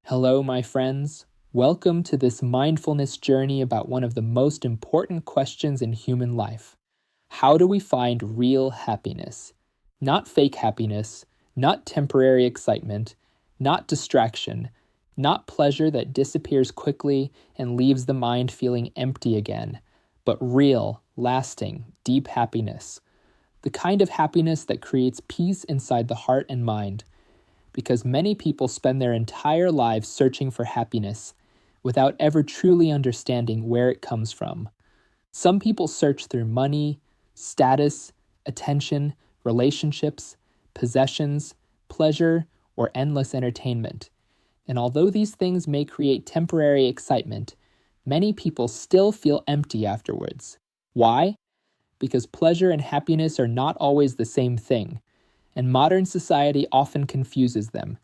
Hello, my friends. Welcome to this mindfulness journey about one of the most important questions in human life. How do we find real happiness? Not fake happiness, not temporary excitement, not distraction, not pleasure that disappears quickly and leaves the mind feeling empty again, but real, lasting, deep happiness. The kind of happiness that creates peace inside the heart and mind. Because many people spend their entire lives searching for happiness without ever truly understanding where it comes from. Some people search through money, status, attention, relationships, possessions, pleasure, or endless entertainment. And although these things may create temporary excitement, many people still feel empty afterwards. Why? Because pleasure and happiness are not always the same thing, and modern society often confuses them.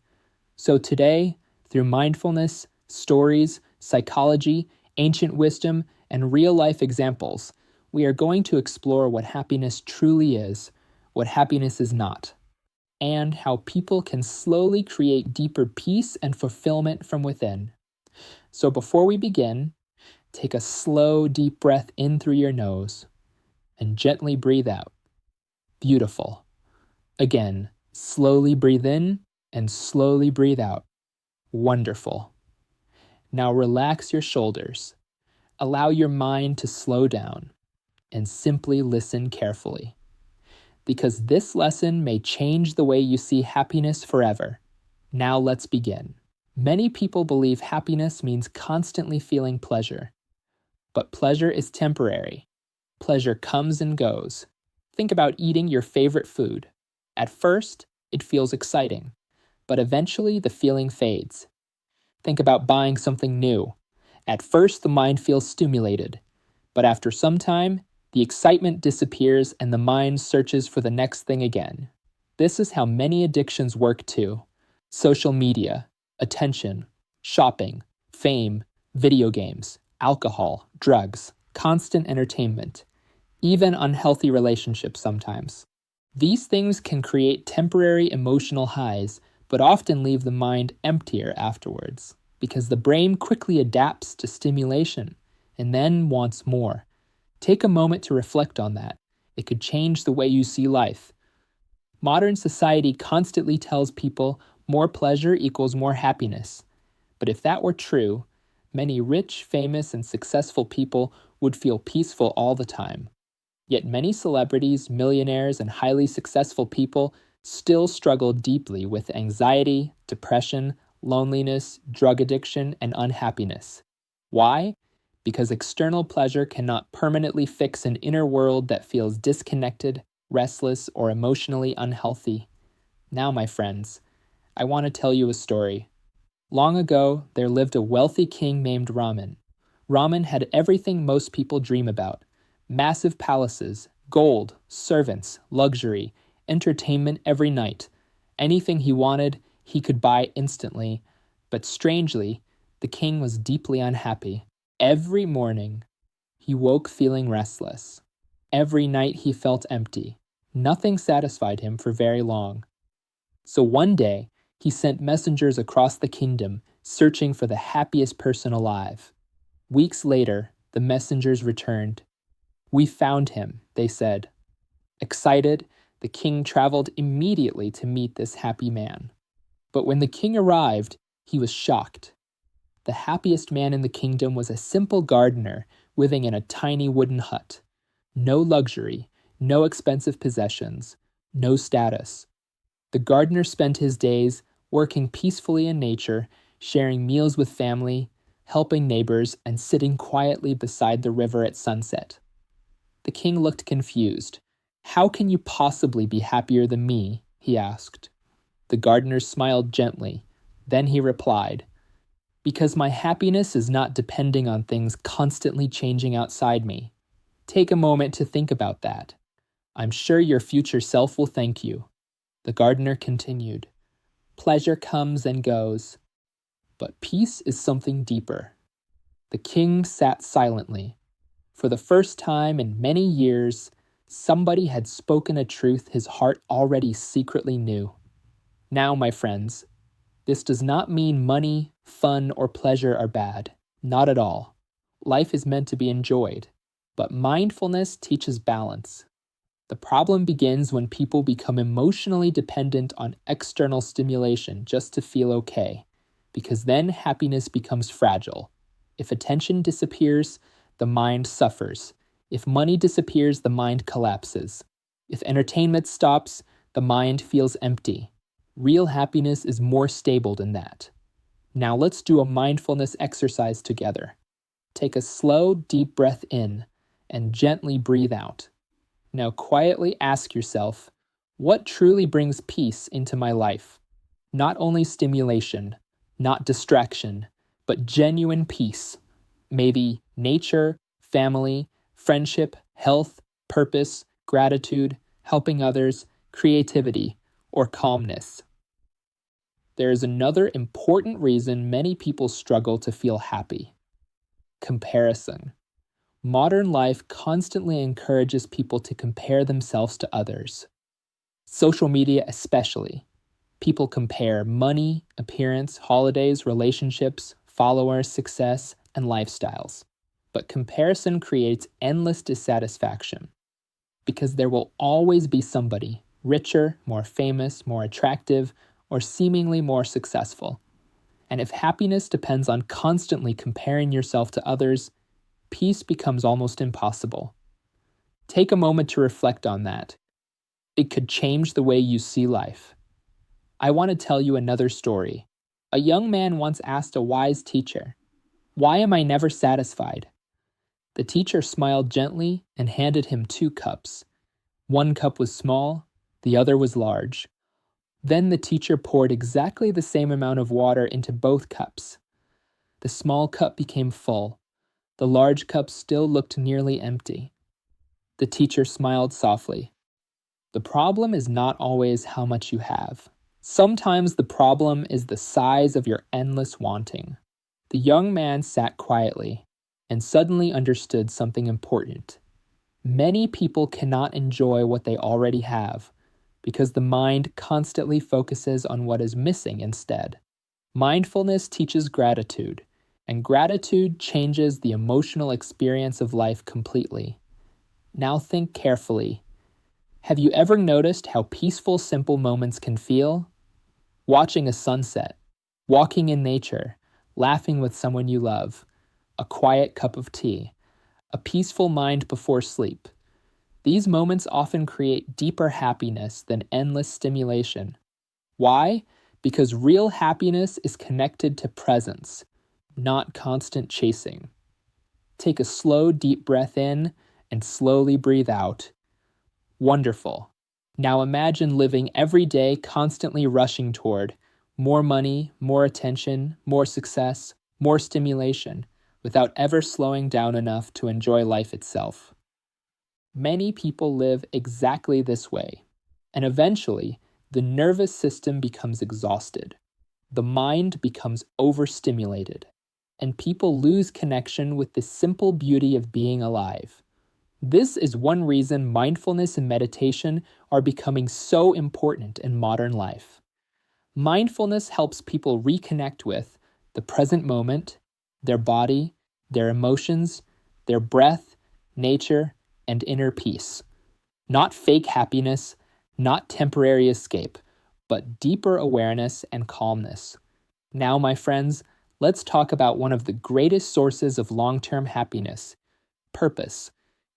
So today, through mindfulness, stories, psychology, ancient wisdom, and real-life examples, we are going to explore what happiness truly is, what happiness is not, and how people can slowly create deeper peace and fulfillment from within. So before we begin, take a slow, deep breath in through your nose and gently breathe out. Beautiful. Again, slowly breathe in and slowly breathe out. Wonderful. Now relax your shoulders. Allow your mind to slow down and simply listen carefully. Because this lesson may change the way you see happiness forever. Now let's begin. Many people believe happiness means constantly feeling pleasure. But pleasure is temporary. Pleasure comes and goes. Think about eating your favorite food. At first, it feels exciting, but eventually the feeling fades. Think about buying something new. At first, the mind feels stimulated, but after some time, the excitement disappears and the mind searches for the next thing again. This is how many addictions work too. Social media, attention, shopping, fame, video games, alcohol, drugs, constant entertainment, even unhealthy relationships sometimes. These things can create temporary emotional highs, but often leave the mind emptier afterwards, because the brain quickly adapts to stimulation and then wants more. Take a moment to reflect on that. It could change the way you see life. Modern society constantly tells people more pleasure equals more happiness. But if that were true, many rich, famous, and successful people would feel peaceful all the time. Yet many celebrities, millionaires, and highly successful people still struggle deeply with anxiety, depression, loneliness, drug addiction, and unhappiness. Why? Because external pleasure cannot permanently fix an inner world that feels disconnected, restless, or emotionally unhealthy. Now, my friends, I want to tell you a story. Long ago, there lived a wealthy king named Raman. Raman had everything most people dream about. Massive palaces, gold, servants, luxury, entertainment every night. Anything he wanted, he could buy instantly. But strangely, the king was deeply unhappy. Every morning, he woke feeling restless. Every night he felt empty. Nothing satisfied him for very long. So one day, he sent messengers across the kingdom, searching for the happiest person alive. Weeks later, the messengers returned. "We found him," they said. Excited, the king traveled immediately to meet this happy man. But when the king arrived, he was shocked. The happiest man in the kingdom was a simple gardener living in a tiny wooden hut. No luxury, no expensive possessions, no status. The gardener spent his days working peacefully in nature, sharing meals with family, helping neighbors, and sitting quietly beside the river at sunset. The king looked confused. "How can you possibly be happier than me?" he asked. The gardener smiled gently. Then he replied, "Because my happiness is not depending on things constantly changing outside me. Take a moment to think about that. I'm sure your future self will thank you." The gardener continued, "Pleasure comes and goes, but peace is something deeper." The king sat silently. For the first time in many years, somebody had spoken a truth his heart already secretly knew. Now, my friends, This does not mean money, fun, or pleasure are bad. Not at all. Life is meant to be enjoyed. But mindfulness teaches balance. The problem begins when people become emotionally dependent on external stimulation just to feel okay, because then happiness becomes fragile. If attention disappears, the mind suffers. If money disappears, the mind collapses. If entertainment stops, the mind feels empty. Real happiness is more stable than that. Now let's do a mindfulness exercise together. Take a slow, deep breath in and gently breathe out. Now quietly ask yourself, what truly brings peace into my life? Not only stimulation, not distraction, but genuine peace. Maybe nature, family, friendship, health, purpose, gratitude, helping others, creativity, or calmness. There is another important reason many people struggle to feel happy: comparison. Modern life constantly encourages people to compare themselves to others. Social media especially. People compare money, appearance, holidays, relationships, followers, success, and lifestyles. But comparison creates endless dissatisfaction, because there will always be somebody richer, more famous, more attractive, or seemingly more successful. And if happiness depends on constantly comparing yourself to others, peace becomes almost impossible. Take a moment to reflect on that. It could change the way you see life. I want to tell you another story. A young man once asked a wise teacher, "Why am I never satisfied?" The teacher smiled gently and handed him 2 cups. One cup was small, the other was large. Then the teacher poured exactly the same amount of water into both cups. The small cup became full. The large cup still looked nearly empty. The teacher smiled softly. The problem is not always how much you have. Sometimes the problem is the size of your endless wanting. The young man sat quietly and suddenly understood something important. Many people cannot enjoy what they already have because the mind constantly focuses on what is missing instead. Mindfulness teaches gratitude, and gratitude changes the emotional experience of life completely. Now think carefully. Have you ever noticed how peaceful simple moments can feel? Watching a sunset, walking in nature, laughing with someone you love, a quiet cup of tea, a peaceful mind before sleep. These moments often create deeper happiness than endless stimulation. Why? Because real happiness is connected to presence, not constant chasing. Take a slow, deep breath in and slowly breathe out. Wonderful. Now imagine living every day constantly rushing toward more money, more attention, more success, more stimulation, without ever slowing down enough to enjoy life itself. Many people live exactly this way, and eventually, the nervous system becomes exhausted. The mind becomes overstimulated, and people lose connection with the simple beauty of being alive. This is one reason mindfulness and meditation are becoming so important in modern life. Mindfulness helps people reconnect with the present moment, their body, their emotions, their breath, nature, and inner peace. Not fake happiness, not temporary escape, but deeper awareness and calmness. Now, my friends, let's talk about one of the greatest sources of long-term happiness: purpose.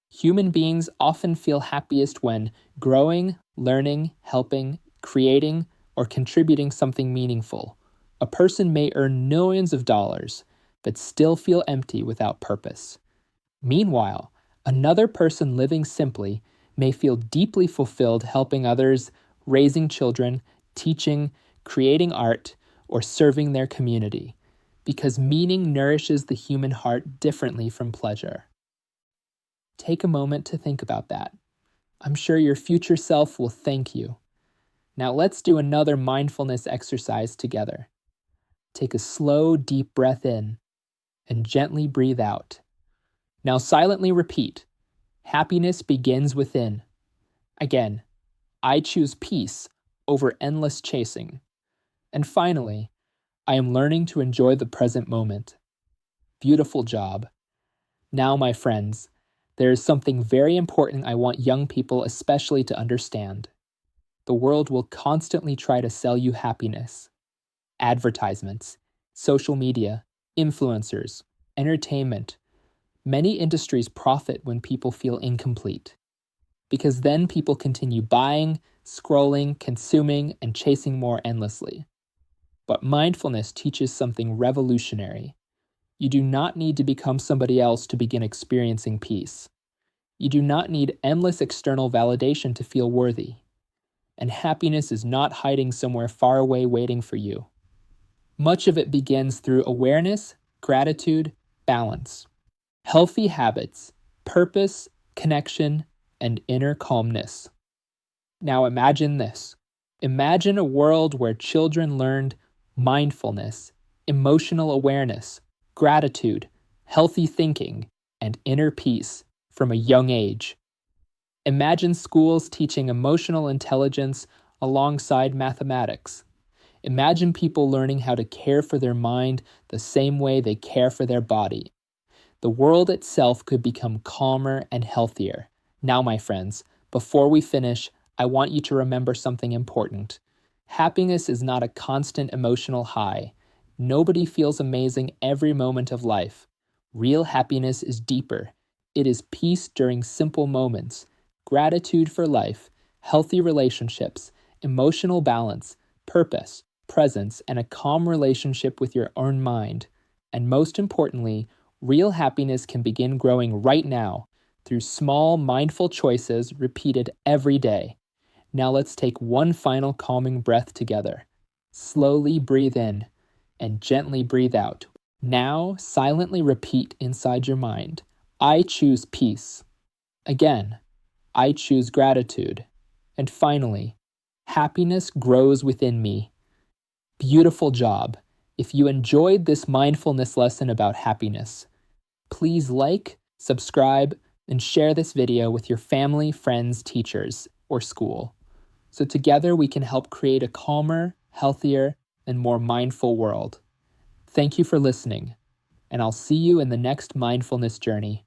Human beings often feel happiest when growing, learning, helping, creating, or contributing something meaningful. A person may earn millions of dollars, but still feel empty without purpose. Meanwhile, another person living simply may feel deeply fulfilled helping others, raising children, teaching, creating art, or serving their community, because meaning nourishes the human heart differently from pleasure. Take a moment to think about that. I'm sure your future self will thank you. Now let's do another mindfulness exercise together. Take a slow, deep breath in and gently breathe out. Now silently repeat, happiness begins within. Again, I choose peace over endless chasing. And finally, I am learning to enjoy the present moment. Beautiful job. Now, my friends, there is something very important I want young people especially to understand. The world will constantly try to sell you happiness. Advertisements, social media, influencers, entertainment. Many industries profit when people feel incomplete, because then people continue buying, scrolling, consuming, and chasing more endlessly. But mindfulness teaches something revolutionary. You do not need to become somebody else to begin experiencing peace. You do not need endless external validation to feel worthy. And happiness is not hiding somewhere far away waiting for you. Much of it begins through awareness, gratitude, balance, healthy habits, purpose, connection, and inner calmness. Now imagine this. Imagine a world where children learned mindfulness, emotional awareness, gratitude, healthy thinking, and inner peace from a young age. Imagine schools teaching emotional intelligence alongside mathematics. Imagine people learning how to care for their mind the same way they care for their body. The world itself could become calmer and healthier. Now, my friends, before we finish, I want you to remember something important. Happiness is not a constant emotional high. Nobody feels amazing every moment of life. Real happiness is deeper. It is peace during simple moments, gratitude for life, healthy relationships, emotional balance, purpose, presence, and a calm relationship with your own mind. And most importantly, real happiness can begin growing right now through small, mindful choices repeated every day. Now let's take one final calming breath together. Slowly breathe in and gently breathe out. Now silently repeat inside your mind, I choose peace. Again, I choose gratitude. And finally, happiness grows within me. Beautiful job. If you enjoyed this mindfulness lesson about happiness, please like, subscribe, and share this video with your family, friends, teachers, or school. So together we can help create a calmer, healthier, and more mindful world. Thank you for listening, and I'll see you in the next mindfulness journey.